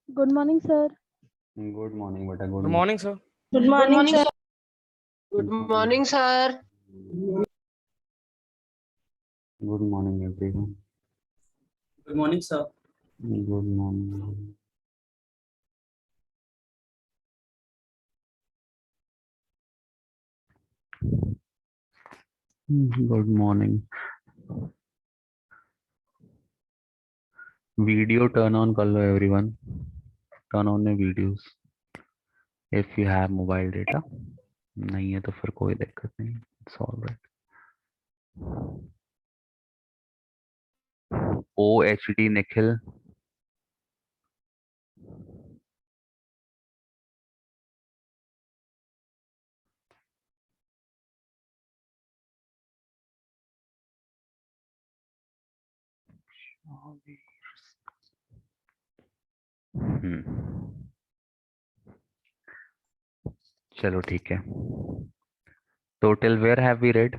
Good morning, sir. Good morning, beta. Good Good morning, sir. Good Good morning, morning, sir. sir. Good morning, sir. Good morning, everyone. Good morning, sir. Good morning. Good morning. Video turn on कर लो everyone. Turn on your videos. If you have mobile data. नहीं है तो फिर कोई दिक्कत नहीं. It's all right. OHD Nikhil. चलो ठीक है. तो till where have we read?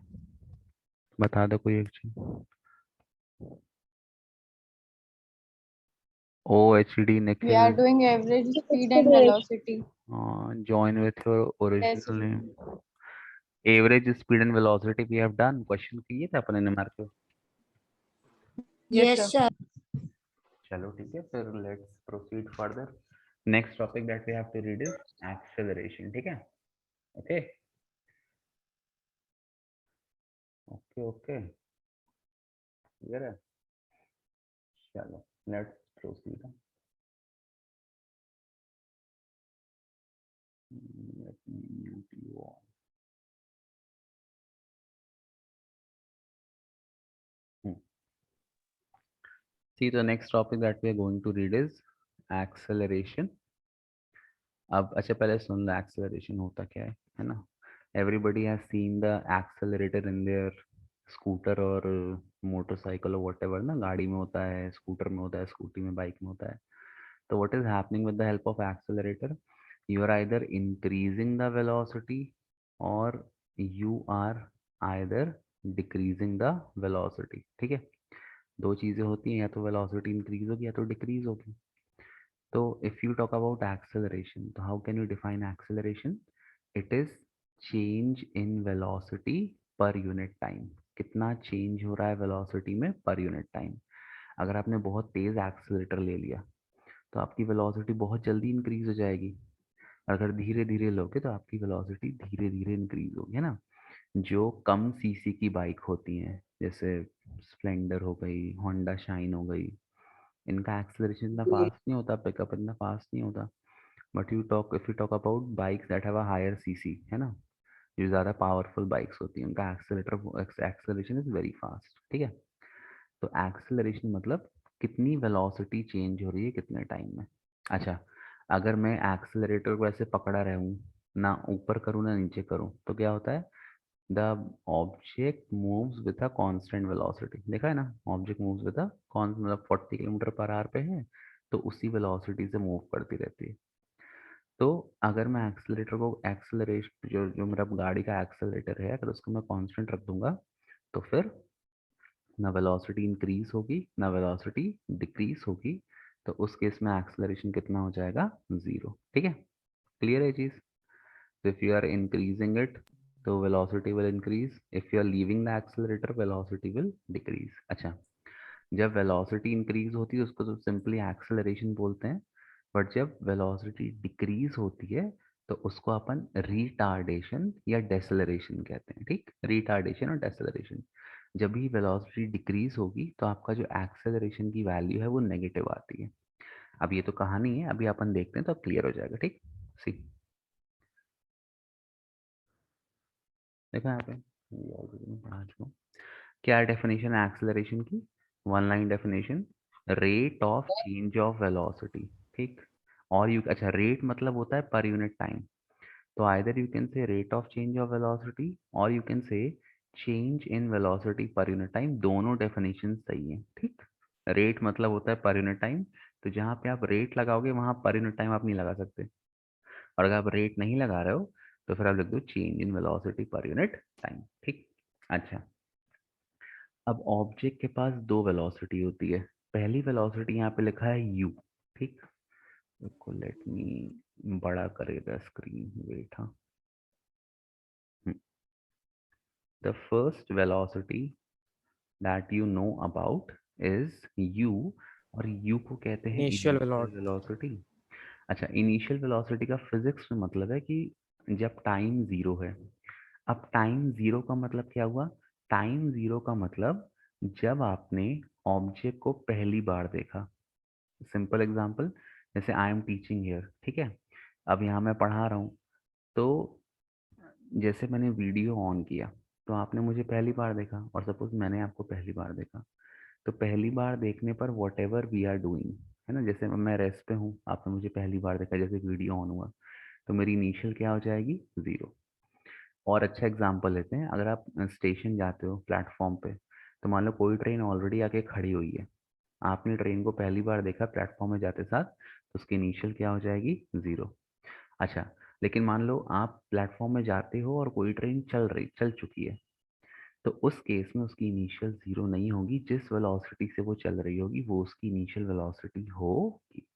बता दो कोई एक चीज. OHD We Nikhil. are doing average speed and velocity. Join with your original name. Average speed and velocity we have done. Question किए थे अपने ने मार के. Yes, sir. चलो ठीक है फिर let's proceed further. Next topic that we have to read is acceleration. ठीक है. Okay. Okay. Clear है. चलो let's proceed. Let me mute you all. See, the next topic that we are going to read is acceleration. अब अच्छा पहले सुन लो acceleration होता क्या है ना. Everybody has seen the accelerator in their scooter और motorcycle or whatever ना. गाड़ी में होता है, scooter में होता है, scooty में, bike में होता है. So what is happening with the help of accelerator? You are either increasing the velocity or you are either decreasing the velocity. ठीक है. दो चीजें होती हैं, या तो velocity increase होगी या तो decrease होगी. तो if you talk about acceleration, तो how can you define acceleration? It is change in velocity per unit time. कितना change हो रहा है velocity में per unit time. अगर आपने बहुत तेज accelerator ले लिया तो आपकी velocity बहुत जल्दी increase हो जाएगी. अगर धीरे धीरे लोगे तो आपकी velocity धीरे धीरे increase होगी, है ना. जो कम सीसी की बाइक होती हैं जैसे स्प्लेंडर हो गई, होंडा शाइन हो गई, इनका एक्सेलरेशन इतना फास्ट नहीं होता, पिकअप इतना फास्ट नहीं होता. But if you talk about bikes that have a higher CC, है ना, जो ज़्यादा पावरफुल बाइक्स होती हैं उनका एक्सेलरेशन इज वेरी फास्ट. ठीक है. तो एक्सेलरेशन मतलब कितनी वेलोसिटी चेंज हो रही है कितने टाइम में. अच्छा, अगर मैं एक्सेलरेटर को ऐसे पकड़ा रहूं, ना ऊपर करूं ना नीचे करूं, तो क्या होता है? The object moves with a constant velocity. देखा है ना, ऑब्जेक्ट मूव्स विद अ मतलब 40 किलोमीटर पर आवर पे है तो उसी वेलोसिटी से मूव करती रहती है. तो अगर मैं एक्सेलरेटर को एक्सेलरेशन जो जो मेरा गाड़ी का एक्सेलरेटर है अगर उसको मैं कांस्टेंट रख दूंगा तो फिर ना वेलोसिटी इंक्रीज होगी ना वेलोसिटी डिक्रीज होगी. तो उस केस में एक्सेलरेशन कितना हो जाएगा? जीरो. ठीक है. क्लियर है चीज. If you are increasing it तो velocity will increase. If you are leaving the accelerator velocity will decrease. अच्छा, जब वेलोसिटी इंक्रीज होती है उसको तो सिंपली एक्सेलरेशन बोलते हैं. बट जब वेलोसिटी डिक्रीज होती है तो उसको अपन रिटार्डेशन या डेसेलरेशन कहते हैं. ठीक, रिटार्डेशन और डेसेलरेशन. जब भी वेलोसिटी डिक्रीज होगी तो आपका जो एक्सेलरेशन की वैल्यू है वो नेगेटिव आती है. अब ये तो कहानी है, अभी अपन देखते हैं तो क्लियर हो जाएगा. ठीक. सी, देखा यहाँ पे, ये already मैं पढ़ा चुका हूँ. क्या डेफिनेशन है एक्सेलरेशन की? One line definition, rate of change of velocity. ठीक. और यू अच्छा, रेट मतलब होता है पर यूनिट टाइम. तो either you can say rate of change of velocity और you can say change in velocity per unit time. दोनों definition सही है. ठीक. रेट मतलब होता है पर यूनिट टाइम. तो जहाँ पे आप रेट लगाओगे वहां पर यूनिट टाइम आप नहीं लगा सकते. और अगर आप रेट नहीं लगा रहे हो तो फिर आप लिख दो change in velocity per unit time. ठीक. अच्छा, अब ऑब्जेक्ट के पास दो वेलोसिटी होती है. पहली वेलोसिटी यहाँ पे लिखा है u. ठीक. देखो लेट मी बड़ा करे द स्क्रीन, वेट। हाँ, the first velocity that you know about is u, और u को कहते हैं इनिशियल इनिशियल वेलोसिटी। अच्छा, इनिशियल वेलोसिटी का फिजिक्स में मतलब है कि जब टाइम जीरो है। अब टाइम जीरो का मतलब क्या हुआ? टाइम जीरो का मतलब जब आपने ऑब्जेक्ट को पहली बार देखा। सिंपल एग्जांपल, जैसे आई एम टीचिंग हियर, ठीक है, अब यहाँ मैं पढ़ा रहा हूँ, तो जैसे मैंने वीडियो ऑन किया तो आपने मुझे पहली बार देखा, और सपोज मैंने आपको पहली बार देखा, तो पहली बार देखने पर whatever we are doing, है ना, जैसे मैं रेस्ट पे हूँ, आपने मुझे पहली बार देखा, जैसे वीडियो ऑन हुआ, तो मेरी इनिशियल क्या हो जाएगी? जीरो। और अच्छा एग्जांपल लेते हैं, अगर आप स्टेशन जाते हो प्लेटफॉर्म पे, तो मान लो कोई ट्रेन ऑलरेडी आके खड़ी हुई है, आपने ट्रेन को पहली बार देखा प्लेटफॉर्म में जाते साथ, तो उसकी इनिशियल क्या हो जाएगी? जीरो। अच्छा, लेकिन मान लो आप प्लेटफॉर्म में जाते हो और कोई ट्रेन चल चुकी है, तो उस केस में उसकी इनिशियल जीरो नहीं होगी, जिस वेलोसिटी से वो चल रही होगी वो उसकी इनिशियल वेलोसिटी होगी।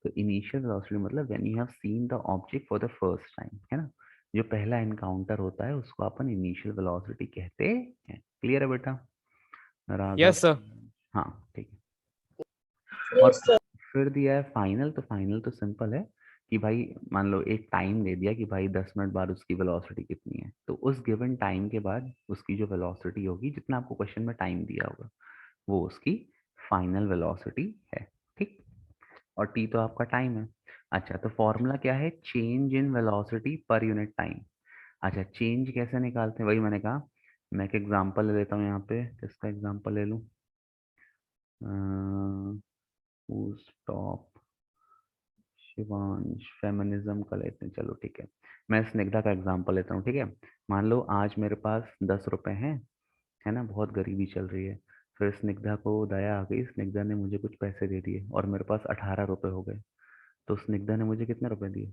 तो इनिशियल वेलोसिटी मतलब when you have seen the object for the first time, है ना, जो पहला एनकाउंटर होता है उसको अपन इनिशियल वेलोसिटी कहते हैं। क्लियर है बेटा? राघव? Yes sir. हाँ, ठीक है। और फिर दिया है फाइनल, तो फाइनल तो सिंपल है कि भाई मान लो एक टाइम दे दिया कि भाई 10 मिनट बाद उसकी वेलोसिटी कितनी है, तो उस गिवन टाइम के बाद उसकी जो वेलोसिटी होगी, जितना आपको क्वेश्चन में टाइम दिया होगा, वो उसकी फाइनल वेलोसिटी है। ठीक, और टी तो आपका टाइम है। अच्छा, तो फॉर्मूला क्या है? Change in velocity per unit time. अच्छा, चेंज कैसे निकालते हैं? वही मैंने कहा, मैं एक एग्जांपल ले लेता हूँ यहाँ पे। किसका एग्जांपल ले लूँ? स्टॉप शिवांश, फेमिनिज्म का लेते हैं, चलो ठीक है। मैं स्निग्धा का एग्जांपल लेता हूँ, ठीक है। मान लो आज मेरे पास 10 रुपए हैं, है ना, बहुत गरीबी चल रही है, फिर स्निग्धा को दया आ गई, स्निग्धा ने मुझे कुछ पैसे दे दिए और मेरे पास 18 रुपए हो गए, तो स्निग्धा ने मुझे कितने रुपए दिए?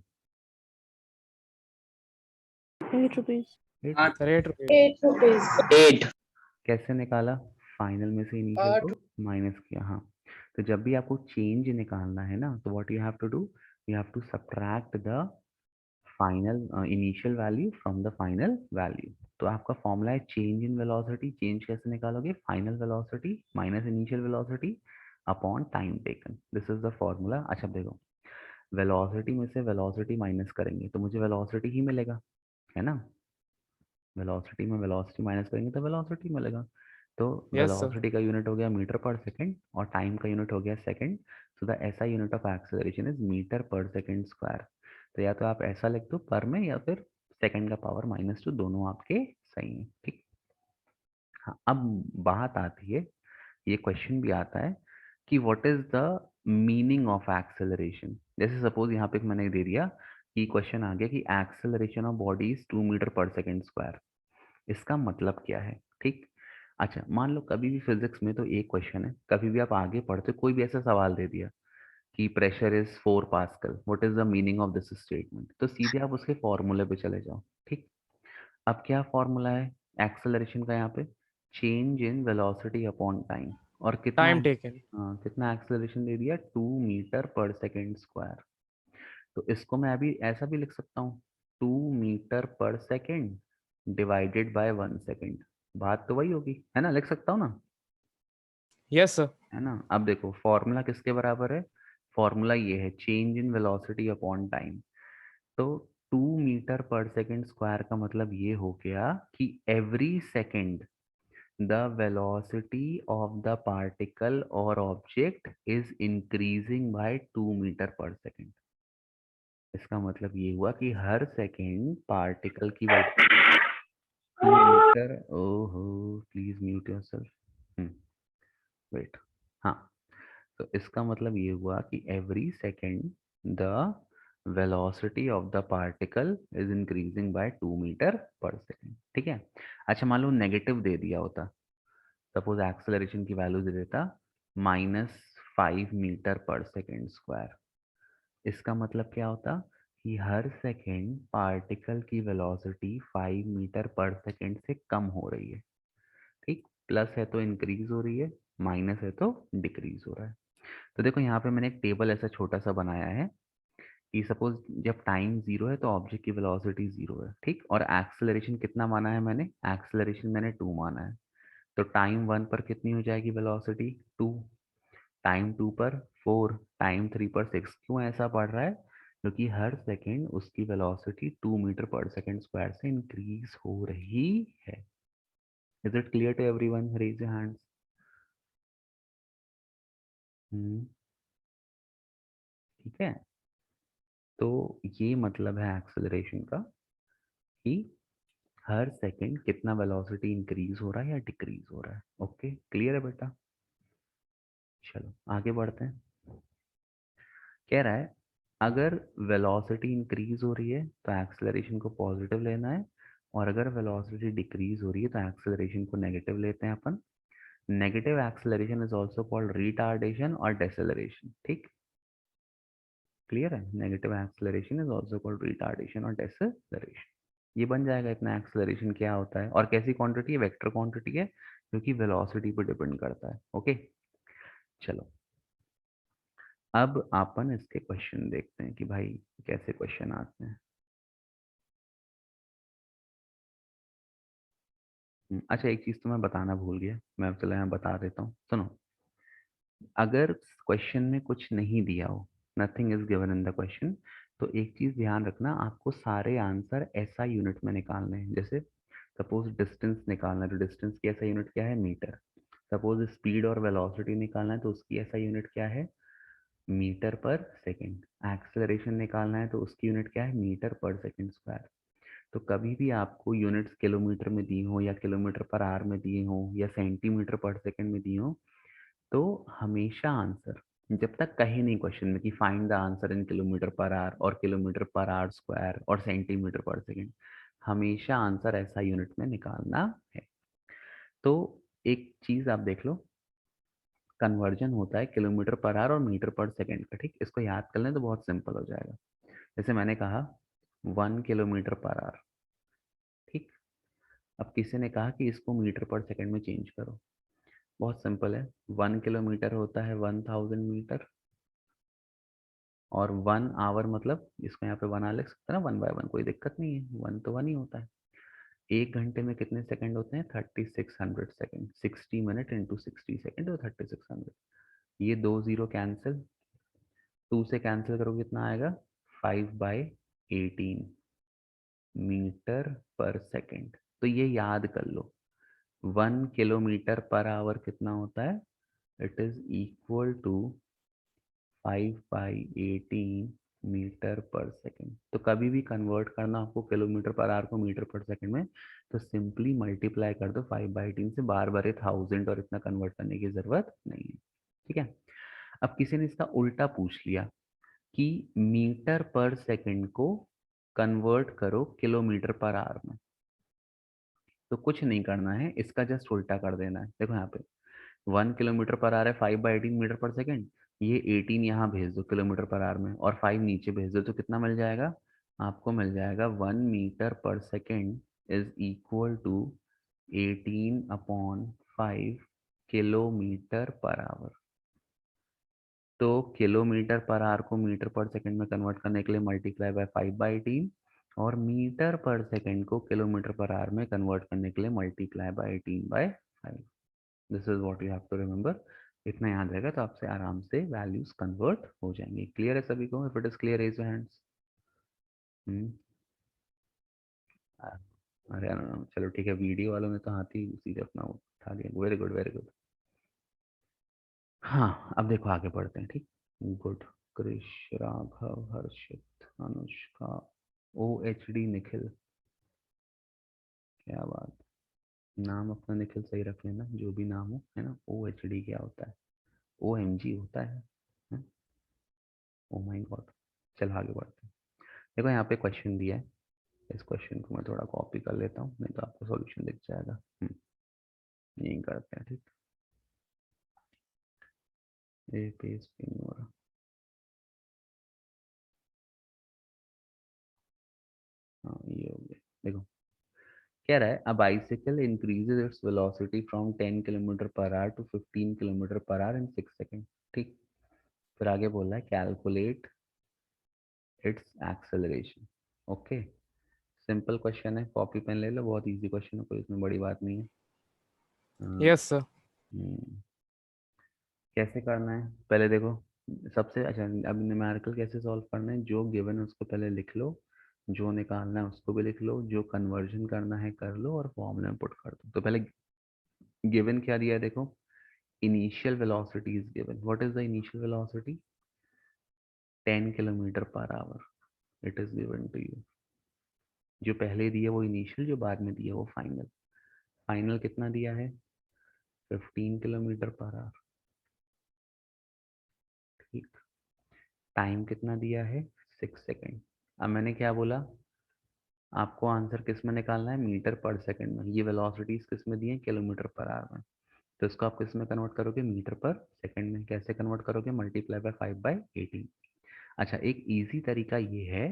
8 rupees. 8। Sir 8 rupees. 8 rupees. 8. कैसे निकाला? फाइनल में से इनिशियल को माइनस किया। हाँ, तो जब भी आपको चेंज निकालना है ना, तो what you have to do, you have to subtract the final initial value from the final value. तो आपका फॉर्मूला है चेंज इन वेलोसिटी। चेंज कैसे निकालोगे? Final velocity minus initial velocity upon time taken, this is the formula. अच्छा देखो, velocity में से velocity minus करेंगे तो मुझे वेलोसिटी ही मिलेगा, है ना, वेलोसिटी में वेलोसिटी माइनस करेंगे तो वेलोसिटी मिलेगा। तो यस सर। वेलोसिटी का यूनिट हो गया मीटर पर सेकंड और टाइम का यूनिट हो गया सेकंड। सो द ऐसा unit of acceleration is metre per second square. तो या तो आप ऐसा लिख दो पर में, या फिर सेकंड का पावर -2, दोनों आपके सही है। ठीक, हाँ, अब बात आती है, ये क्वेश्चन भी आता है कि what is the meaning of acceleration. जैसे सपोज यहाँ पे मैंने दे दिया कि क्वेश्चन आ गया कि acceleration of body is 2 metre per second square, इसका मतलब क्या है? ठीक, अच्छा मान लो कभी भी फिजिक्स में तो एक क्वेश्चन है, कभी भी आप आगे पढ़ते कोई भी ऐसा सवाल दे दिया कि pressure is 4 pascal, what is the meaning of this statement, तो सीधे आप उसके फॉर्मूले पे चले जाओ। ठीक, अब क्या फॉर्मूला है एक्सेलरेशन का यहाँ पे? Change in velocity upon time. और कितना टाइम टेकन। कितना एक्सेलरेशन दे दिया? 2 मीटर पर सेकेंड स्क्वायर। तो इसको मैं अभी ऐसा भी लिख सकता हूँ, 2 metre per second divided by 1 second. बात तो वही होगी, है ना, लिख सकता हूँ ना, यस सर। है ना। अब देखो फॉर्मूला किसके बराबर है? फॉर्मूला ये है change in velocity upon time. तो 2 मीटर पर सेकेंड स्क्वायर का मतलब ये हो गया कि every second the velocity of the particle or object is increasing by 2 metre per second. इसका मतलब ये हुआ कि हर सेकेंड पार्टिकल की वेलोसिटी 2 मीटर, ओहो प्लीज म्यूट योरसेल्फ, वेट, हाँ, तो इसका मतलब ये हुआ कि every second the velocity of the particle is increasing by 2 metre per second. ठीक है। अच्छा मान लो नेगेटिव दे दिया होता, सपोज एक्सेलरेशन की वैल्यू दे देता -5 मीटर पर सेकेंड स्क्वायर, इसका मतलब क्या होता कि हर सेकेंड पार्टिकल की वेलोसिटी 5 मीटर पर सेकेंड से कम हो रही है। ठीक, प्लस है तो इंक्रीज हो रही है, माइनस है तो डिक्रीज हो रहा है। तो देखो यहाँ पे मैंने एक टेबल ऐसा छोटा सा बनाया है कि सपोज जब टाइम 0 है तो ऑब्जेक्ट की वेलोसिटी 0 है, ठीक। और एक्सेलरेशन कितना माना है मैंने, एक्सेलरेशन मैंने 2 माना है। तो टाइम 1 पर कितनी हो जाएगी वेलोसिटी, 2। टाइम 2 पर 4, टाइम 3 पर 6। क्यों ऐसा पड़ रहा है, क्योंकि हर सेकेंड उसकी velocity 2 metre per second square से इंक्रीज हो रही है। Is it clear to everyone, raise your hands. ठीक है, तो ये मतलब है एक्सेलरेशन का कि हर सेकंड कितना वेलोसिटी इंक्रीज हो रहा है या डिक्रीज हो रहा है। ओके, क्लियर है बेटा। चलो आगे बढ़ते हैं। कह रहा है अगर वेलोसिटी इंक्रीज हो रही है तो एक्सेलरेशन को पॉजिटिव लेना है, और अगर वेलोसिटी डिक्रीज हो रही है तो एक्सेलरेशन को नेगेटिव लेते हैं अपन। Negative acceleration is also called retardation और डेसेलरेशन, ठीक। क्लियर है, negative acceleration is also called retardation और डेसेलरेशन। ये बन जाएगा इतना एक्सेलरेशन क्या होता है और कैसी क्वांटिटी है, वेक्टर क्वांटिटी है, जो कि वेलोसिटी पर डिपेंड करता है। ओके चलो, अब अपन इसके क्वेश्चन देखते हैं कि भाई कैसे क्वेश्चन आते हैं। अच्छा, एक चीज तो मैं बताना भूल गया, मैं चलो यहाँ बता देता हूँ, सुनो। अगर क्वेश्चन में कुछ नहीं दिया हो, nothing is given in the question, तो एक चीज ध्यान रखना, आपको सारे आंसर ऐसा यूनिट में निकालने हैं। जैसे सपोज डिस्टेंस निकालना है तो डिस्टेंस की ऐसा यूनिट क्या है, मीटर। सपोज स्पीड और वेलोसिटी निकालना है तो उसकी ऐसा यूनिट क्या है, मीटर पर सेकेंड। एक्सेलरेशन निकालना है तो उसकी यूनिट क्या है, मीटर पर सेकेंड स्क्वायर। तो कभी भी आपको यूनिट्स किलोमीटर में दी हो या किलोमीटर पर आवर में दिए हो या सेंटीमीटर पर सेकंड में दी हो, तो हमेशा आंसर, जब तक कहे नहीं क्वेश्चन में कि find the answer in kilometre per our और किलोमीटर पर आवर स्क्वायर और सेंटीमीटर पर सेकंड, हमेशा आंसर ऐसा यूनिट में निकालना है। तो एक चीज आप देख लो, कन्वर्जन होता है किलोमीटर पर आवर और मीटर पर सेकंड का, ठीक। इसको याद कर लें तो बहुत सिंपल हो जाएगा। जैसे मैंने कहा 1 किलोमीटर पर आवर, ठीक। अब किसी ने कहा कि इसको मीटर पर सेकंड में चेंज करो, बहुत सिंपल है। 1 किलोमीटर होता है 1000 मीटर, और 1 आवर मतलब इसको यहाँ पे 1 आवर लिख सकते हैं ना, 1/1, कोई दिक्कत नहीं है, 1 तो 1 ही होता है। 1 घंटे में कितने सेकंड होते हैं, 3600 सेकंड। 60 मिनट इंटू 60 सेकंड तो 3600। ये 2 0 कैंसिल, 2 से कैंसिल करोगे कितना आएगा, 5/18 मीटर पर सेकंड। तो ये याद कर लो, 1 किलोमीटर पर आवर कितना होता है, it is equal to 5/18 metre per second. तो कभी भी कन्वर्ट करना आपको किलोमीटर पर आवर को मीटर पर सेकंड में, तो सिंपली मल्टीप्लाई कर दो 5/18 से, बार बार 1000 और इतना कन्वर्ट करने की जरूरत नहीं है, ठीक है। अब किसी ने इसका उल्टा पूछ लिया कि मीटर पर सेकंड को कन्वर्ट करो किलोमीटर पर आवर में, तो कुछ नहीं करना है, इसका जस्ट उल्टा कर देना है। देखो यहाँ पे 1 किलोमीटर पर आवर है 5/18 मीटर पर सेकेंड, ये 18 यहाँ भेज दो किलोमीटर पर आवर में और 5 नीचे भेज दो, तो कितना मिल जाएगा, आपको मिल जाएगा 1 metre per second is equal to 18/5 kilometre per hour. तो किलोमीटर पर आवर को मीटर पर सेकेंड में कन्वर्ट करने के लिए मल्टीप्लाई बाय 5/18, और मीटर पर सेकेंड को किलोमीटर पर आवर में कन्वर्ट करने के लिए multiply by 18/5। This is what you have to remember. इतना याद रहेगा तो आपसे आराम से वैल्यूज कन्वर्ट हो जाएंगे। क्लियर है सभी को, if it is clear raise your hands. अरे चलो ठीक है, वीडियो वालों ने तो हाथ ही सीधे अपना उठा लिया। Very good very good. हाँ अब देखो आगे बढ़ते हैं, ठीक। गुड, कृष, राघव, हर्षित, अनुष्का, OHD निखिल, क्या बात। नाम अपना निखिल सही रख लेना, जो भी नाम हो, है ना। OHD क्या होता है, OMG होता है। Oh my God. चल आगे बढ़ते हैं। देखो यहाँ पे क्वेश्चन दिया है, इस क्वेश्चन को मैं थोड़ा कॉपी कर लेता हूँ, नहीं तो आपको सॉल्यूशन दिख जाएगा। यही करते हैं, ठीक। ये पेज पे नहीं हो रहा। हाँ ये हो गया। देखो कह रहा है a bicycle increases its velocity from 10 kilometre per hour to 15 kilometre per hour in 6 second, ठीक। फिर आगे बोल रहा है calculate its acceleration. Okay, simple question है, कॉपी पेन ले लो, बहुत इजी क्वेश्चन है, कोई इसमें बड़ी बात नहीं है। Yes, sir. कैसे करना है पहले देखो, सबसे अच्छा अब न्यूमेरिकल कैसे सॉल्व करना है, जो गिवन है उसको पहले लिख लो, जो निकालना है उसको भी लिख लो, जो कन्वर्जन करना है कर लो और फॉर्मूला में पुट कर दो। तो पहले गिवन क्या दिया है देखो, initial velocity is given. What is the initial velocity? 10 kilometre per hour, it is given to you. जो पहले दिया वो इनिशियल, जो बाद में दिया वो फाइनल। फाइनल कितना दिया है? 15 किलोमीटर पर आवर। ठीक, टाइम कितना दिया है? 6 सेकेंड। अब मैंने क्या बोला, आपको आंसर किस में निकालना है? मीटर पर सेकंड में। ये वेलोसिटीज किस में दी है? किलोमीटर पर आवर में। तो इसको आप किस में कन्वर्ट करोगे? मीटर पर सेकंड में। कैसे कन्वर्ट करोगे? Multiply by 5/18। अच्छा, एक इजी तरीका ये है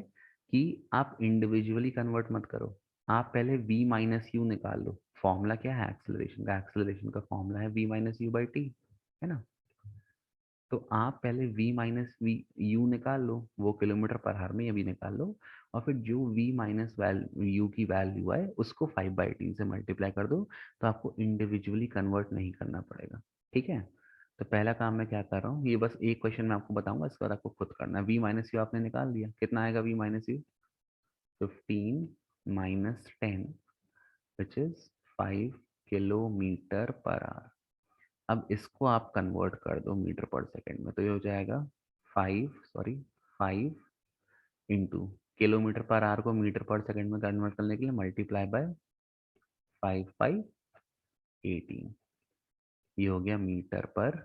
कि आप इंडिविजुअली कन्वर्ट मत करो, आप पहले v माइनस यू निकाल लो। फॉर्मूला क्या है एक्सेलरेशन का? एक्सेलरेशन का फॉर्मूला है v minus u by T, है ना? तो आप पहले v माइनस यू निकाल लो, वो किलोमीटर पर आवर में, ये भी निकाल लो, और फिर जो v माइनस यू की वैल्यू है उसको 5/18 से मल्टीप्लाई कर दो, तो आपको इंडिविजुअली कन्वर्ट नहीं करना पड़ेगा। ठीक है, तो पहला काम मैं क्या कर रहा हूँ, ये बस एक क्वेश्चन मैं आपको बताऊंगा, इसके बाद आपको खुद करना है। v माइनस यू आपने निकाल दिया, कितना आएगा v minus you? 15 minus 10 which is 5 kilometre per our. अब इसको आप कन्वर्ट कर दो मीटर पर सेकंड में, तो ये हो जाएगा 5 इंटू किलोमीटर पर आवर को मीटर पर सेकंड में कन्वर्ट करने के लिए मल्टीप्लाई बाय 5/18। ये हो गया मीटर पर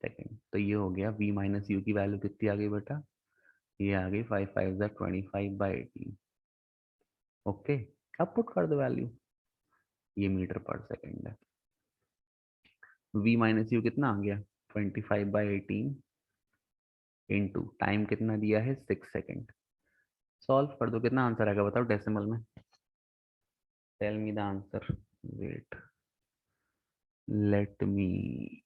सेकंड। तो ये हो गया v माइनस यू की वैल्यू कितनी आ गई बेटा? ये आ गई 5 5 25/18। ओके, अब पुट कर दो वैल्यू, ये मीटर पर सेकंड है। v माइनस यू कितना आ गया? 25/18 इंटू टाइम कितना दिया है? 6 सेकेंड। सॉल्व कर दो, कितना आंसर आएगा बताओ डेसिमल में? Tell me the answer. Wait, let me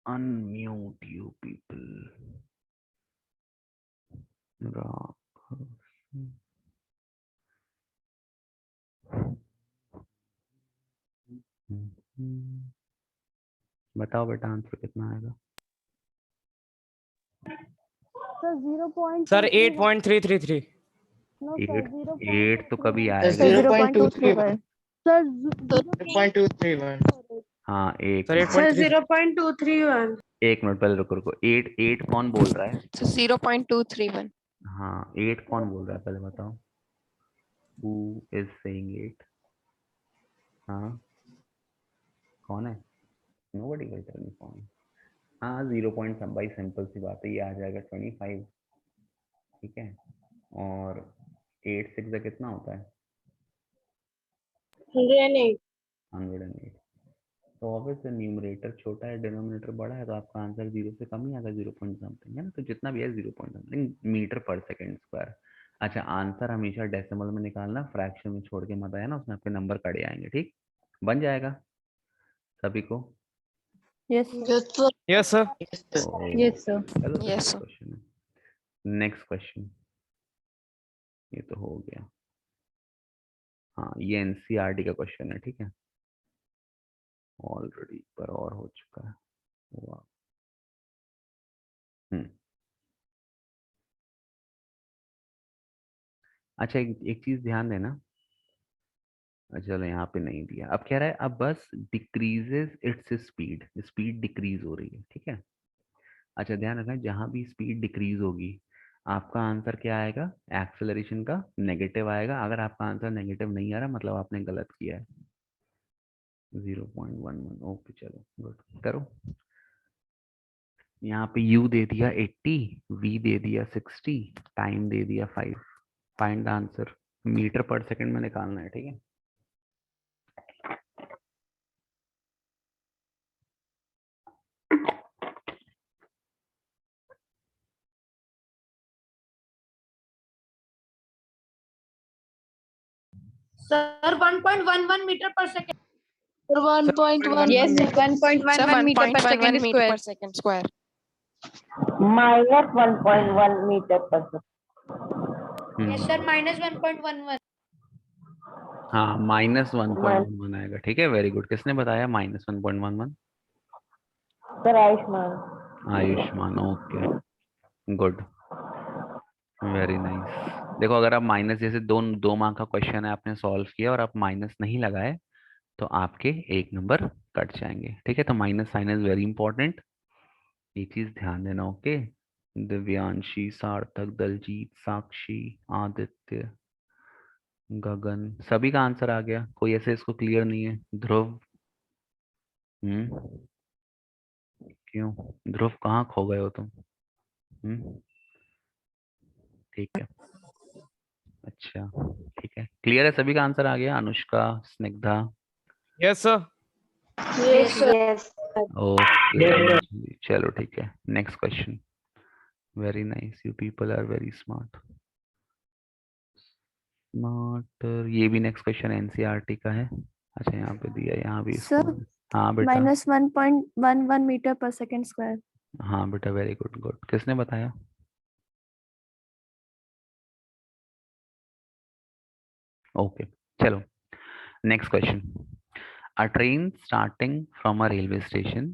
unmute you people. बताओ बेटा आंसर कितना आएगा? Sir, 0.231. Sir, 8.333. No, sir, 8 तो कभी 0.231. आएगा। 0.231. Sir, 0.231. हाँ, एक Sir, मिनट, 8.3. 0.231. एक मिनट पहले रुको रुको। 8 कौन बोल रहा है? So 0.231. हाँ, 8 कौन बोल रहा है पहले बताओ? Who is saying 8? हाँ, कौन है? Nobody will tell me कौन है। हाँ, 0 पॉइंट सब भाई सिंपल सी बात है, ये आ जाएगा 25। ठीक है, और 8 6 कितना होता है? 108. 108। तो ऑब्वियसली न्यूमरेटर छोटा है, डिनोमिनेटर बड़ा है, तो आपका आंसर 0 से कम ही आएगा, 0 पॉइंट समथिंग, है ना? तो जितना भी है 0 point something metre per second square. अच्छा, आंसर हमेशा डेसिमल में निकालना, फ्रैक्शन में छोड़ के मत आया ना, उसमें आपके नंबर कड़े आएंगे। ठीक, बन जाएगा सभी को? yes, sir. Yes, sir. Yes, sir. Yes, sir. चलो Yes, sir. क्वेश्चन है, नेक्स्ट क्वेश्चन। ये तो हो गया। हाँ, ये एनसीईआरटी का क्वेश्चन है, ठीक है, ऑलरेडी पर और हो चुका है। वाह। अच्छा, एक चीज ध्यान देना, चलो यहाँ पे नहीं दिया, अब कह रहा है अब बस decreases its speed, speed decrease हो रही है। ठीक है, अच्छा ध्यान रखना, जहां भी स्पीड डिक्रीज होगी आपका आंसर क्या आएगा? एक्सेलरेशन का नेगेटिव आएगा। अगर आपका आंसर नेगेटिव नहीं आ रहा मतलब आपने गलत किया है। 0.11। ओके, चलो गुड, करो। यहाँ पे u दे दिया 80, v दे दिया 60, टाइम दे दिया 5। Find the answer, metre per second में निकालना है। ठीक है, Sir, 1.11 meter per second. 1.1. Yes, sir. 1.11 meter per 1.11 second meter square. per second square. -1.1 meter per second. Yes, sir. Minus 1.11. हाँ -1.11 आएगा। ठीक है, वेरी गुड। किसने बताया -1.11? Sir Ayushman. Ayushman. Okay, good, very nice. देखो, अगर आप माइनस, जैसे दो मार्क का क्वेश्चन है, आपने सॉल्व किया और आप माइनस नहीं लगाए तो आपके 1 नंबर कट जाएंगे। ठीक है, तो minus sign is very important, ये चीज ध्यान देना। ओके, दिव्यांशी, सार्थक, दलजीत, साक्षी, आदित्य, गगन, सभी का आंसर आ गया। कोई ऐसे इसको क्लियर नहीं है? ध्रुव, क्यों ध्रुव, कहाँ खो गए हो तुम? ठीक है, अच्छा, ठीक है, क्लियर है, सभी का आंसर आ गया। Anushka, Snigdha, Yes, sir. Yes, sir. Yes. Okay, चलो ठीक है। Next question. Very nice, you people are very smart. Smart, ये भी नेक्स्ट क्वेश्चन एनसीईआरटी का है। अच्छा, यहाँ पे दिया, यहाँ भी इसको। सर हाँ बेटा, -1.11 मीटर पर सेकंड स्क्वायर। हाँ बेटा, वेरी गुड, गुड। किसने बताया? ओके, चलो next question. A train starting from a railway station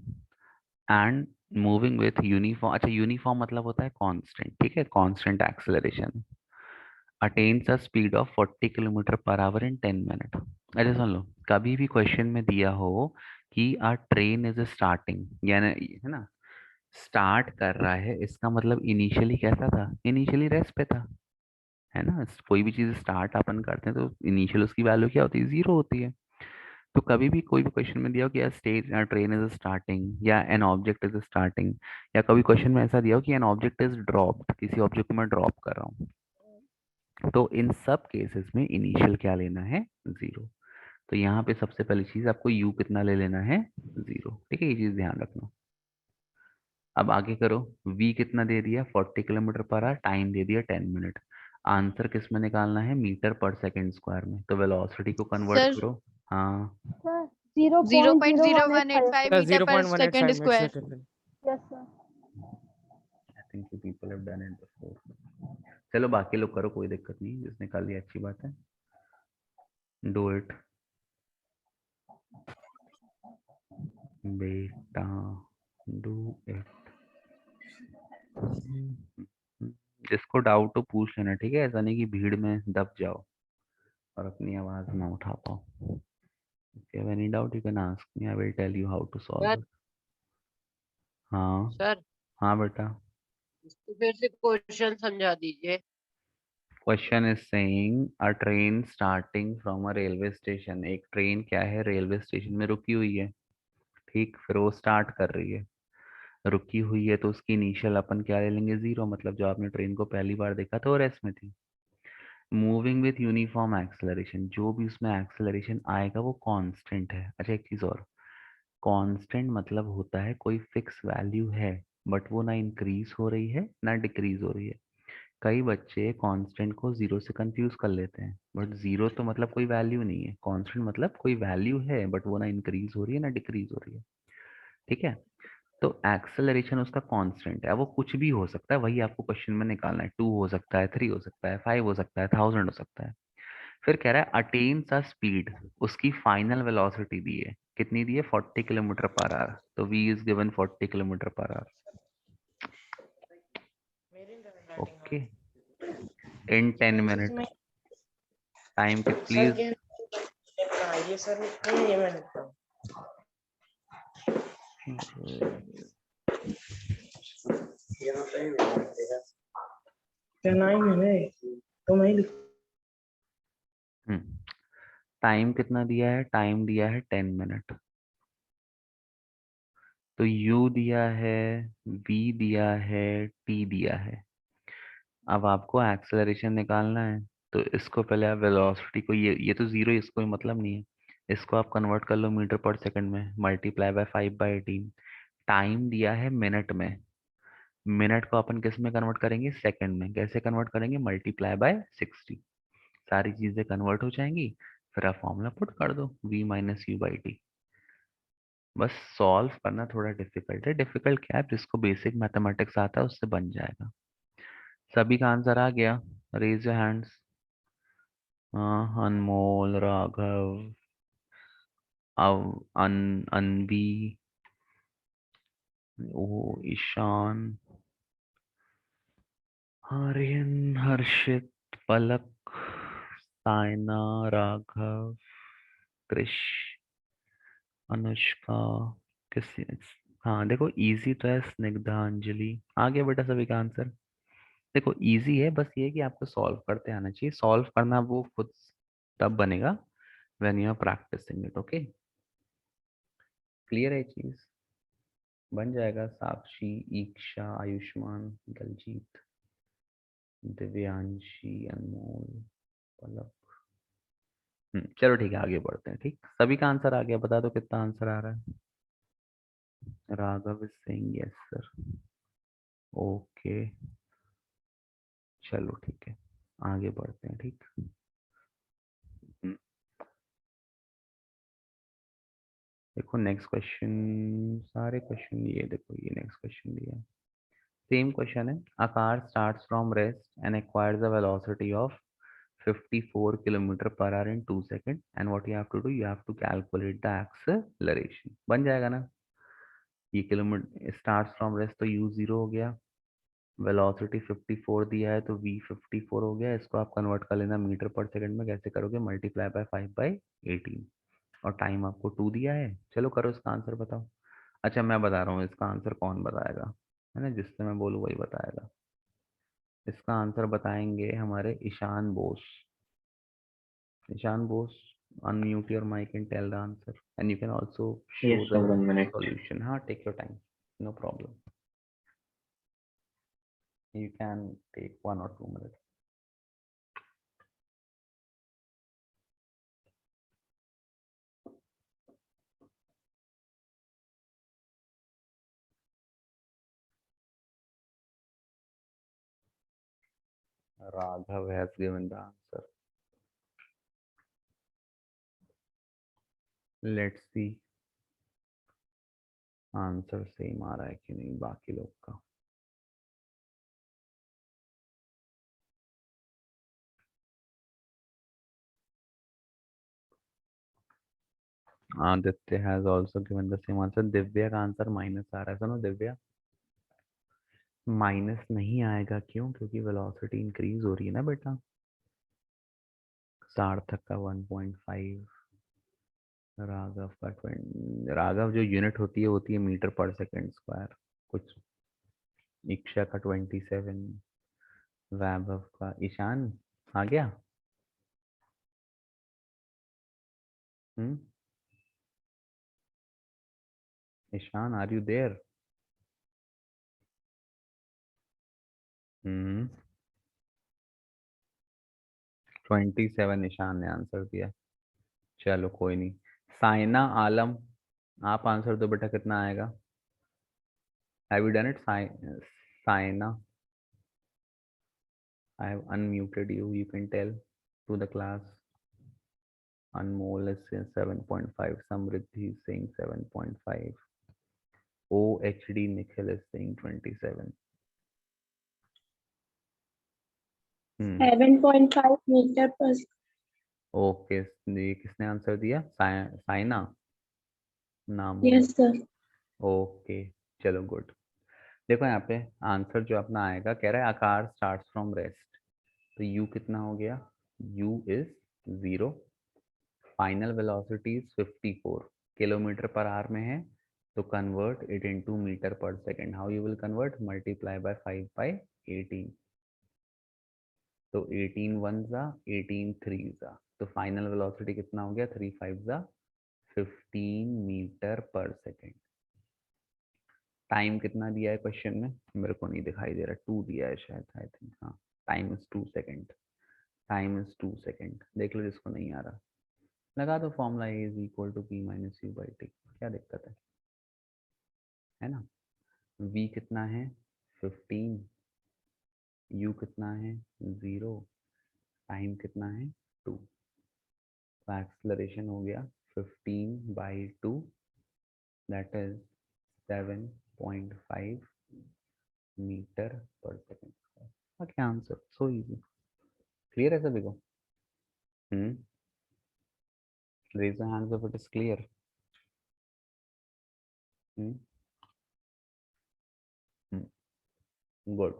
and moving with uniform, अच्छा यूनिफॉर्म मतलब होता है कांस्टेंट। ठीक है, constant acceleration, attains a speed of 40 kilometre per hour in 10 minute. अच्छा सुन लो, कभी भी क्वेश्चन में दिया हो कि अ ट्रेन इज स्टार्टिंग, यानी, है ना, स्टार्ट कर रहा है, इसका मतलब इनिशियली कैसा था? इनिशियली रेस्ट पे था, है ना। कोई भी चीज स्टार्ट अपन करते हैं तो इनिशियल उसकी वैल्यू क्या होती है? 0 होती है। तो कभी भी कोई भी क्वेश्चन में दिया हो कि स्टेज ट्रेन इज स्टार्टिंग या एन ऑब्जेक्ट इज स्टार्टिंग, या कभी क्वेश्चन में ऐसा दिया हो कि एन ऑब्जेक्ट इज ड्रॉप्ड, किसी ऑब्जेक्ट को मैं ड्रॉप कर रहा हूँ, तो इन सब केसेस में इनिशियल क्या लेना है? 0। तो यहाँ पे सबसे पहली चीज आपको यू कितना ले लेना है? 0। ठीक है, ये चीज ध्यान रखना। अब आगे करो। v कितना दे दिया? 40 किलोमीटर पर आवर, टाइम दे दिया 10 मिनट। आंसर किस में निकालना है? मीटर पर सेकंड स्क्वायर में। तो वेलोसिटी को कन्वर्ट Sir, करो। हाँ, sir 0.0185 Sir, meter per second 0.185 meter square. second. Yes sir. I think you people have done it before. चलो बाकी लोग करो, कोई दिक्कत नहीं, जिसने कर लिया अच्छी बात है। डू इट बेटा, डू इट। जिसको डाउट हो पूछ लेना, ठीक है, ऐसा नहीं कि भीड़ में दब जाओ और अपनी आवाज ना उठा पाओ। If you have any doubt, you can ask me. I will tell you how to solve sir it. हाँ, सर हाँ बेटा। इसको फिर से क्वेश्चन समझा दीजिए। Question is saying a train starting from a railway station. एक ट्रेन क्या है, रेलवे स्टेशन में रुकी हुई है। ठीक, फिर वो स्टार्ट कर रही है। रुकी हुई है तो उसकी इनिशियल अपन क्या ले लेंगे? 0। मतलब जो आपने ट्रेन को पहली बार देखा था वो रेस्ट में थी। मूविंग विथ यूनिफॉर्म एक्सेलरेशन, जो भी उसमें एक्सेलरेशन आएगा वो कांस्टेंट है। अच्छा, एक चीज और, कांस्टेंट मतलब होता है कोई फिक्स वैल्यू है, बट वो ना इंक्रीज हो रही है ना डिक्रीज हो रही है। कई बच्चे कांस्टेंट को 0 से कंफ्यूज कर लेते हैं, बट 0 तो मतलब कोई वैल्यू नहीं है, कांस्टेंट मतलब कोई वैल्यू है बट वो ना इंक्रीज हो रही है ना डिक्रीज हो रही है। ठीक है, तो एक्सेलरेशन उसका कांस्टेंट है, वो कुछ भी हो सकता है, वही आपको क्वेश्चन में निकालना है। 2 हो सकता है, 3 हो सकता है, 5 हो सकता है, 1000 हो सकता है। फिर कह रहा है अटेन्स अ स्पीड, उसकी फाइनल वेलोसिटी दी है, कितनी दी है? 40 किलोमीटर पर आवर। तो v is given 40 kilometre per our. Okay, in 10 minute time के प्लीज। टाइम कितना दिया है? टाइम दिया है 10 मिनट। तो u दिया है, v दिया है, t दिया है। अब आपको एक्सेलरेशन निकालना है, तो इसको पहले आप वेलोसिटी को, ये तो 0, इसको कोई मतलब नहीं है, इसको आप कन्वर्ट कर लो मीटर पर सेकंड में, मल्टीप्लाई बाय 5/18। टाइम दिया है मिनट में, मिनट को अपन किस में कन्वर्ट करेंगे? सेकंड में। कैसे कन्वर्ट करेंगे? Multiply by 60। सारी चीजें कन्वर्ट हो जाएंगी, फिर आप फॉर्मूला पुट कर दो, v minus u by T. बस सॉल्व करना थोड़ा डिफिकल्ट है। डिफिकल्ट क्या है, जिसको बेसिक मैथमेटिक्स आता है उससे बन जाएगा। सभी का आंसर आ गया? Raise your hands. Anmol, Raghav, Anvi, oh, Ishan, Aryan, Harshit, Palak, Saina, Raghav, Krish, Anushka, किसी, हाँ देखो इजी तो है, स्निग्धा, अंजलि, आ गया बेटा सभी का आंसर। देखो इजी है, बस ये है कि आपको सॉल्व करते आना चाहिए। सॉल्व करना वो खुद तब बनेगा when you are practicing it. Okay, clear है चीज? बन जाएगा। साक्षी, ईक्षा, आयुष्मान, दलजीत, दिव्यांशी, अनमोल, पलक। चलो ठीक है, आगे बढ़ते हैं। ठीक, सभी का आंसर आ गया, बता दो कितना आंसर आ रहा है। Raghav is saying yes sir. Okay, चलो ठीक है, आगे बढ़ते हैं। ठीक, देखो नेक्स्ट क्वेश्चन, सारे क्वेश्चन ये देखो, ये नेक्स्ट क्वेश्चन दिया है, सेम क्वेश्चन है। A car starts from rest and acquires a velocity of 54 kilometre per our in 2 seconds, and what you have to do, you have to calculate the acceleration। बन जाएगा ना? ये kilometre starts from rest तो u 0 हो गया, velocity 54 दिया है तो v 54 हो गया। इसको आप कन्वर्ट कर लेना मीटर पर सेकंड में, कैसे करोगे? मल्टीप्लाई बाय 5/18, और टाइम आपको 2 दिया है। चलो करो इसका आंसर बताओ। अच्छा मैं बता रहा हूँ इसका आंसर कौन बताएगा, है ना, जिससे मैं बोलूँ वही बताएगा। इसका आंसर बताएंगे हमारे Ishan Bose. Ishan Bose, unmute your mic and tell the answer, and you can also show Yes, the sir, 1 minute. solution. हाँ, take your time, no problem, you can take 1 or 2 minutes। Raghav has given the answer, let's see answer same आ रहा है कि नहीं बाकी लोग का। Aditya has also given the same answer. Divya का आंसर माइनस आ रहा है। सुनो दिव्या, माइनस नहीं आएगा, क्यों? क्योंकि वेलोसिटी इंक्रीज हो रही है ना बेटा। सार्थक का 1.5, राघव का 20, राघव जो यूनिट होती है मीटर पर सेकंड स्क्वायर कुछ। इक्षा का 27, वैभव का, ईशान आ गया? Ishan are you there? 27 Ishan ने आंसर दिया। चलो कोई नहीं। साइना आलम, आप आंसर दो बेटा, कितना आएगा? Have you done it? Saina, I have unmuted you, you can tell to the class। Anmol is saying 7.5, Samriddhi is saying 7.5, OHD Nikhil is saying 27। 7.5 meter per okay, ये किसने आंसर दिया? साइना नाम। yes sir। ओके, चलो good. देखो यहाँ पे answer जो अपना आएगा, कह रहा है आकार स्टार्ट्स फ्रॉम रेस्ट, तो u कितना हो गया? u is 0, final velocity is 54 kilometre per our में है, तो convert it into metre per second. How you will convert? Multiply by 5/18, तो 18 1 जा 18 3 जा, तो फाइनल वेलोसिटी कितना हो गया? 3 5 जा 15 मीटर पर सेकंड। टाइम कितना दिया है क्वेश्चन में? मेरे को नहीं दिखाई दे रहा, 2 दिया है शायद, आई थिंक। हाँ, time is 2 second, time is 2 second. देख लो जिसको नहीं आ रहा, लगा दो formula a is equal to p minus u by t, क्या दिक्कत है ना? v कितना है? 15, u कितना है? 0, टाइम कितना है? 2, तो एक्सलरेशन हो गया 15/2, that is 7.5 metre per second. क्या आंसर? So easy. क्लियर है सभी को? Raise your hands if it is clear. Good,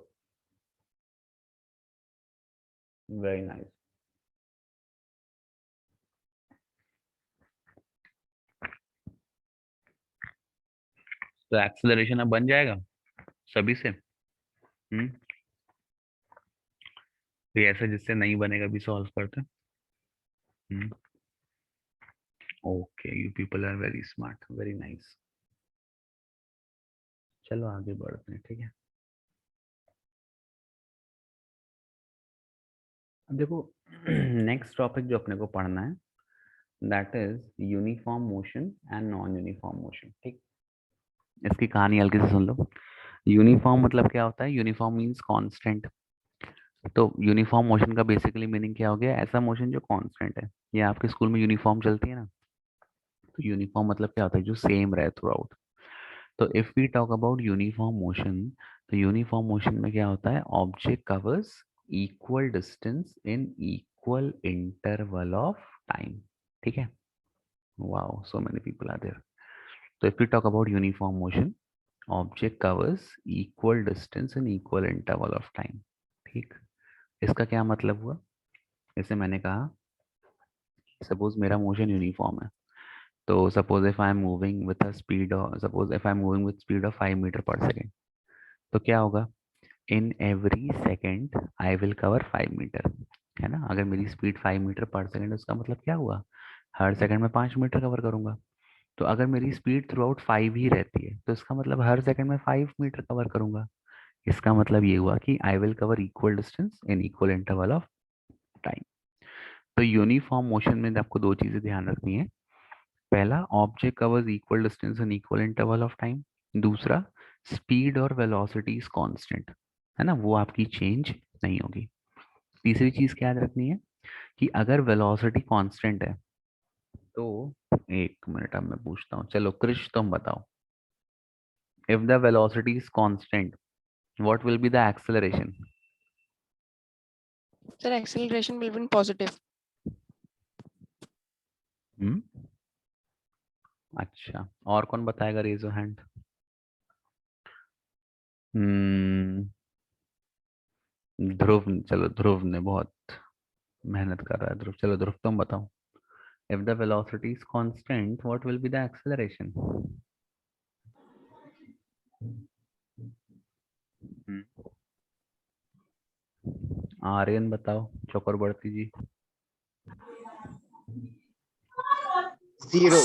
very nice. तो एक्सेलरेशन अब बन जाएगा सभी से. तो ऐसा जिससे नहीं बनेगा भी सॉल्व करते हैं. Okay, you people are very smart, very nice. चलो आगे बढ़ते हैं. ठीक है, अब देखो नेक्स्ट टॉपिक जो अपने को पढ़ना है that is uniform motion and non uniform motion. ठीक, इसकी कहानी हल्की से सुन लो. यूनिफॉर्म मतलब क्या होता है? Uniform means constant. तो यूनिफॉर्म मोशन का बेसिकली मीनिंग क्या हो गया? ऐसा मोशन जो कांस्टेंट है. ये आपके स्कूल में यूनिफॉर्म चलती है ना, तो यूनिफॉर्म मतलब क्या होता है? जो सेम रहे थ्रू आउट. तो if we talk about uniform motion, तो यूनिफॉर्म मोशन में क्या होता है? Object covers equal distance in equal interval of time. ठीक है, wow, so many people are there. तो if we talk about uniform motion, object covers equal distance in equal interval of time. ठीक, इसका क्या मतलब हुआ? जैसे मैंने कहा, सपोज मेरा मोशन यूनिफॉर्म है. तो suppose if I am moving with a speed of, suppose if I am moving with speed of 5 metre per second, तो क्या होगा? In every second I will cover 5 metre. है ना? अगर मेरी स्पीड 5 मीटर पर सेकेंड, उसका मतलब क्या हुआ? हर सेकंड में 5 मीटर कवर करूंगा. तो अगर मेरी स्पीड थ्रू आउट 5 ही रहती है, तो इसका मतलब हर सेकंड में 5 मीटर कवर करूंगा. इसका मतलब ये हुआ कि आई will cover equal distance in equal interval of time. तो यूनिफॉर्म मोशन में आपको दो चीजें ध्यान रखनी है. पहला, object covers equal distance in equal interval of time. दूसरा, स्पीड और वेलोसिटी इज कांस्टेंट. है ना, वो आपकी चेंज नहीं होगी. तीसरी चीज क्या याद रखनी है कि अगर वेलोसिटी कांस्टेंट है, तो एक मिनट अब मैं पूछता हूँ. चलो क्रिश, तुम बताओ. If the velocity is constant, what will be the acceleration? Sir, acceleration will be in positive. अच्छा, और कौन बताएगा? Raise your hand. ध्रुव, चलो ध्रुव ने बहुत मेहनत कर रहा है. ध्रुव, चलो ध्रुव तुम बताओ. If the velocity is constant, what will be the acceleration? Aryan बताओ. चक्रवर्ती जी. 0.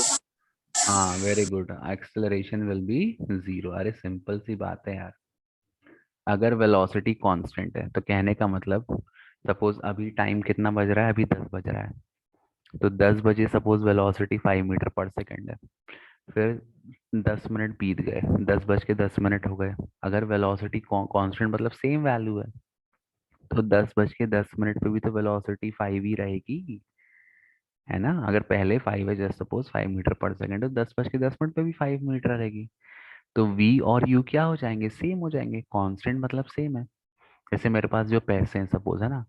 हाँ, very good. Acceleration will be 0. अरे सिंपल सी बात है यार. अगर वेलोसिटी कांस्टेंट है, तो कहने का मतलब, सपोज अभी टाइम कितना बज रहा है? अभी 10 बज रहा है. तो 10 बजे suppose velocity 5 metre per second है. फिर 10 मिनट बीत गए, 10 बज के 10 मिनट हो गए. अगर वेलोसिटी कांस्टेंट मतलब सेम वैल्यू है, तो 10 बज के 10 मिनट पे भी तो वेलोसिटी 5 ही रहेगी. है ना? अगर पहले 5 है, just suppose 5 metre per second, तो 10 बज के 10 मिनट पे भी 5 मीटर रहेगी. तो v और u क्या हो जाएंगे? सेम हो जाएंगे. कांस्टेंट मतलब सेम है. जैसे मेरे पास जो पैसे हैं, सपोज, है ना,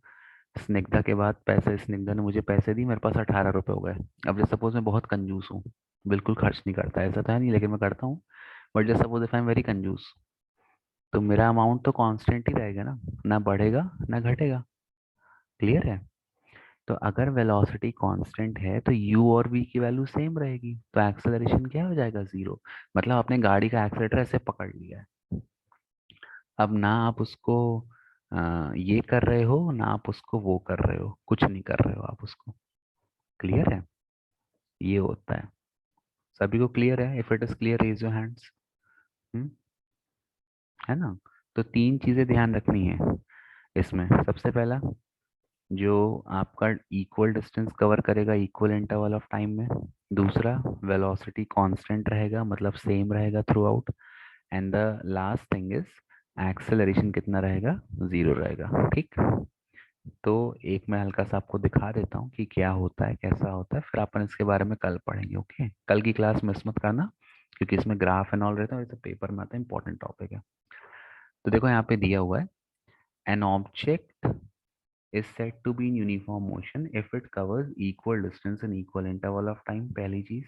स्निग्धा के बाद पैसे, स्निग्धा ने मुझे पैसे दी, मेरे पास 18 रुपए हो गए. अब जैसे सपोज मैं बहुत कंजूस हूँ, बिल्कुल खर्च नहीं करता, ऐसा तो है नहीं, लेकिन मैं करता हूँ. बट जैसे suppose if I am very कंजूस, तो मेरा अमाउंट तो कांस्टेंट ही रहेगा ना, ना बढ़ेगा ना घटेगा. क्लियर है? तो अगर वेलोसिटी कांस्टेंट है, तो u और v की वैल्यू सेम रहेगी. तो एक्सेलरेशन क्या हो जाएगा? 0. मतलब आपने गाड़ी का एक्सेलेटर ऐसे पकड़ लिया है. अब ना आप उसको ये कर रहे हो, ना आप उसको वो कर रहे हो, कुछ नहीं कर रहे हो आप उसको. क्लियर है? ये होता है. सभी को क्लियर है? If it is clear, raise your hands. है ना? तो 3 चीजें ध्यान रखनी है इसमें. सबसे पहला, जो आपका इक्वल डिस्टेंस कवर करेगा इक्वल इंटरवल ऑफ टाइम में. दूसरा, वेलोसिटी कांस्टेंट रहेगा, मतलब सेम रहेगा through out. And the last thing is, acceleration कितना रहेगा? 0 रहेगा. ठीक, तो एक मैं हल्का सा आपको दिखा देता हूँ कि क्या होता है, कैसा होता है. फिर अपन इसके बारे में कल पढ़ेंगे. ओके, कल की क्लास मिस मत करना, क्योंकि इसमें ग्राफ एंड ऑल रहता है. पेपर में आता है, इंपॉर्टेंट टॉपिक है. तो देखो यहाँ पे दिया हुआ है, an object is said to be in uniform motion if it covers equal distance in equal interval of time, पहली चीज।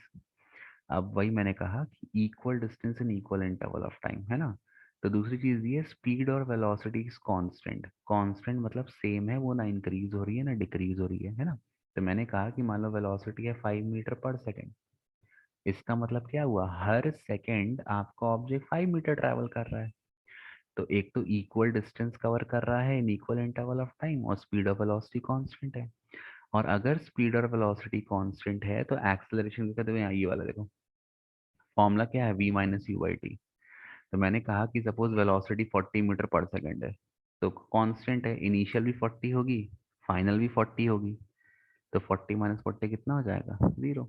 अब वही मैंने कहा कि equal distance in equal interval of time, है ना। तो दूसरी चीज ये स्पीड और वेलोसिटी कांस्टेंट। कांस्टेंट मतलब सेम है, वो ना इंक्रीज हो रही है ना डिक्रीज हो रही है ना। तो मैंने कहा कि मान लो वेलोसिटी है 5 मीटर पर सेकेंड, इसका मतलब क्या हुआ, हर सेकेंड आपका ऑब्जेक्ट 5 मीटर ट्रैवल कर रहा है। तो एक तो इक्वल डिस्टेंस कवर कर रहा है इन इक्वल इंटरवल ऑफ टाइम, और स्पीड और वेलोसिटी कांस्टेंट है। और अगर स्पीड और वेलोसिटी कांस्टेंट है तो एक्सेलरेशन का, देखो ये वाला देखो फॉर्मूला क्या है, v minus u by T. तो मैंने कहा कि suppose velocity 40 metre per second है, तो कांस्टेंट है, इनिशियल भी 40 होगी, फाइनल भी 40 होगी। तो 40 माइनस 40 कितना हो जाएगा, 0।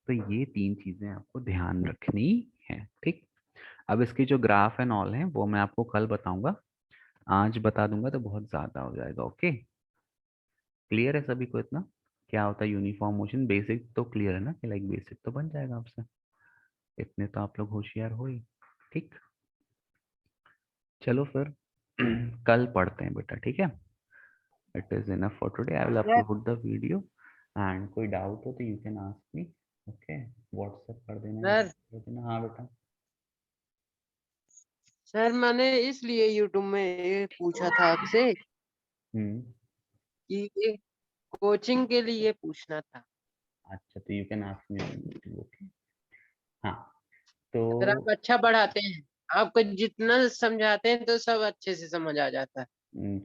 तो ये तीन चीजें आपको ध्यान रखनी है, ठीक। अब इसके जो ग्राफ एंड ऑल हैं वो मैं आपको कल बताऊंगा, आज बता दूंगा तो बहुत ज्यादा हो जाएगा। ओके, क्लियर है सभी को इतना क्या होता है यूनिफॉर्म मोशन? बेसिक तो क्लियर है ना, कि लाइक बेसिक तो बन जाएगा आपसे, इतने तो आप लोग होशियार हो ही, ठीक। चलो फिर कल पढ़ते हैं बेटा, ठीक है। It is enough for today, I will upload the video and कोई डाउट हो तो you can ask me, okay. WhatsApp कर देना, कर देना। हाँ बेटा। सर मैंने इसलिए यूट्यूब में ये पूछा था आपसे कि ये कोचिंग के लिए पूछना था। अच्छा, तो you can ask me, okay. हाँ तो अगर आप अच्छा पढ़ाते हैं, आपको जितना समझाते हैं तो सब अच्छे से समझ आ जाता है।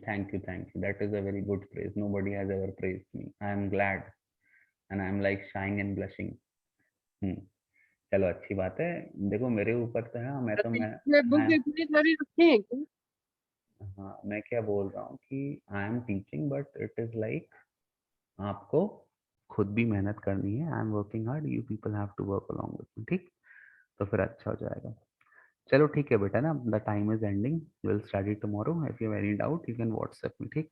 thank you, that is a very good praise, nobody has ever praised me, I am glad and I am like shying and blushing। चलो अच्छी बात है, देखो मेरे ऊपर तो है, बुक इतनी सारी रखी है क्यों? हाँ मैं क्या बोल रहा हूँ कि I am teaching but it is like आपको खुद भी मेहनत करनी है। I am working hard, you people have to work along with me, ठीक। तो फिर अच्छा हो जाएगा। चलो ठीक है बेटा ना, the time is ending, will study tomorrow, if you have any doubt you can WhatsApp me, ठीक।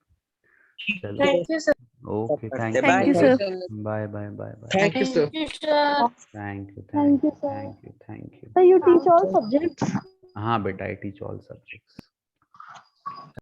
चलो Thank you, sir. Okay, Thank you, sir. Bye bye bye bye. Thank you, sir. Thank you Thank you, sir. Thank you thank you. So you teach all subjects? हाँ बेटा, I teach all subjects.